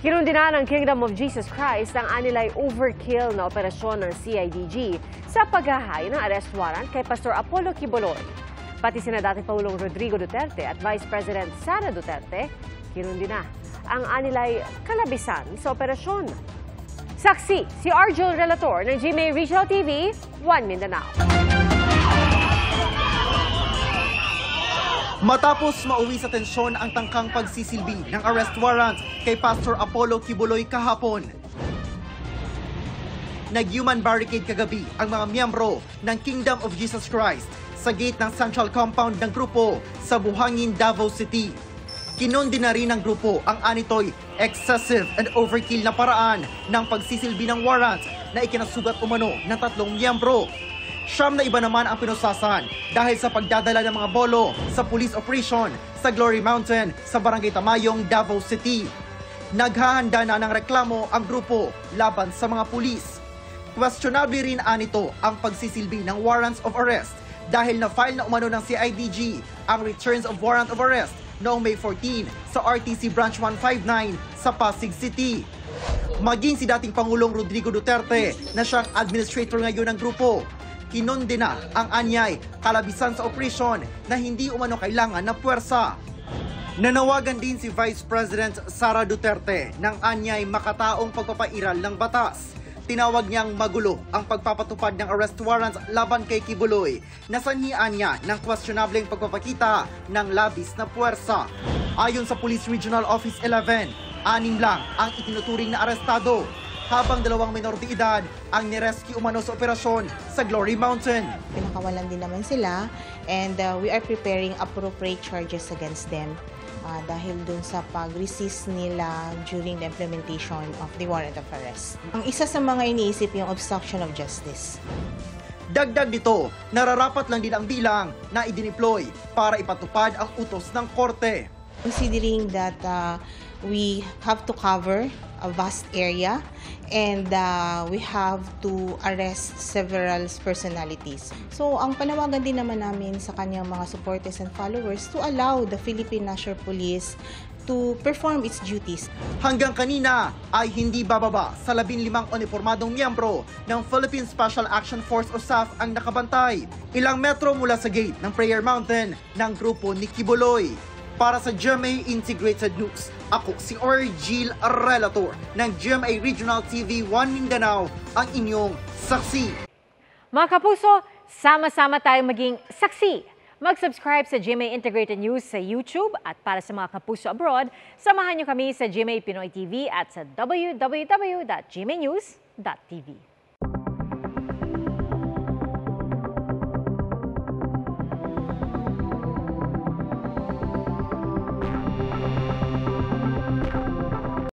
Kinundina ng Kingdom of Jesus Christ ang anilay overkill na operasyon ng CIDG sa paghahay ng arrest warrant kay Pastor Apollo Quiboloy. Pati sina dating Pangulong Rodrigo Duterte at Vice President Sara Duterte, kinundina ang anilay kalabisan sa operasyon. Saksi si Arjel Relator ng GMA Regional TV, 1 Mindanao. Matapos mauwi sa tensyon ang tangkang pagsisilbi ng arrest warrant kay Pastor Apollo Quiboloy kahapon. Nag-human barricade kagabi ang mga miyembro ng Kingdom of Jesus Christ sa gate ng Central Compound ng grupo sa Buhangin, Davao City. Kinundina rin ng grupo ang anitoy excessive and overkill na paraan ng pagsisilbi ng warrant na ikinasugat umano ng 3 miyembro. Siyam na iba naman ang pinusasan dahil sa pagdadala ng mga bolo sa police operation sa Glory Mountain sa Barangay Tamayong, Davao City. Naghahanda na ng reklamo ang grupo laban sa mga pulis. Questionable rin anito ang pagsisilbi ng warrants of arrest dahil na-file na umano ng CIDG ang returns of warrant of arrest noong May 14 sa RTC Branch 159 sa Pasig City. Maging si dating Pangulong Rodrigo Duterte na siyang administrator ngayon ng grupo, kinundina ang anyay kalabisan sa operasyon na hindi umano kailangan na puwersa. Nanawagan din si Vice President Sara Duterte ng anyay makataong pagpapairal ng batas. Tinawag niyang magulo ang pagpapatupad ng arrest warrants laban kay Quiboloy na sanhian niya ng questionableng pagpapakita ng labis na puwersa. Ayon sa Police Regional Office 11, 6 lang ang itinuturing na arestado, habang 2 minor de edad ang nirescue umano sa operasyon sa Glory Mountain. Pinakawalan din naman sila and we are preparing appropriate charges against them dahil dun sa pag-resist nila during the implementation of the warrant of arrest. Ang isa sa mga iniisip yung obstruction of justice. Dagdag dito, nararapat lang din ang bilang na idineploy para ipatupad ang utos ng korte. Considering that we have to cover a vast area and we have to arrest several personalities. So ang panawagan din naman namin sa kanyang mga supporters and followers to allow the Philippine National Police to perform its duties. Hanggang kanina ay hindi bababa sa 15 uniformadong miyembro ng Philippine Special Action Force o SAF ang nakabantay. Ilang metro mula sa gate ng Prayer Mountain ng grupo ni Quiboloy. Para sa GMA Integrated News, ako si Arjel Relator ng GMA Regional TV 1 Mindanao, ang inyong saksi. Mga kapuso, sama-sama tayong maging saksi. Mag-subscribe sa GMA Integrated News sa YouTube at para sa mga kapuso abroad, samahan niyo kami sa GMA Pinoy TV at sa www.gmanews.tv.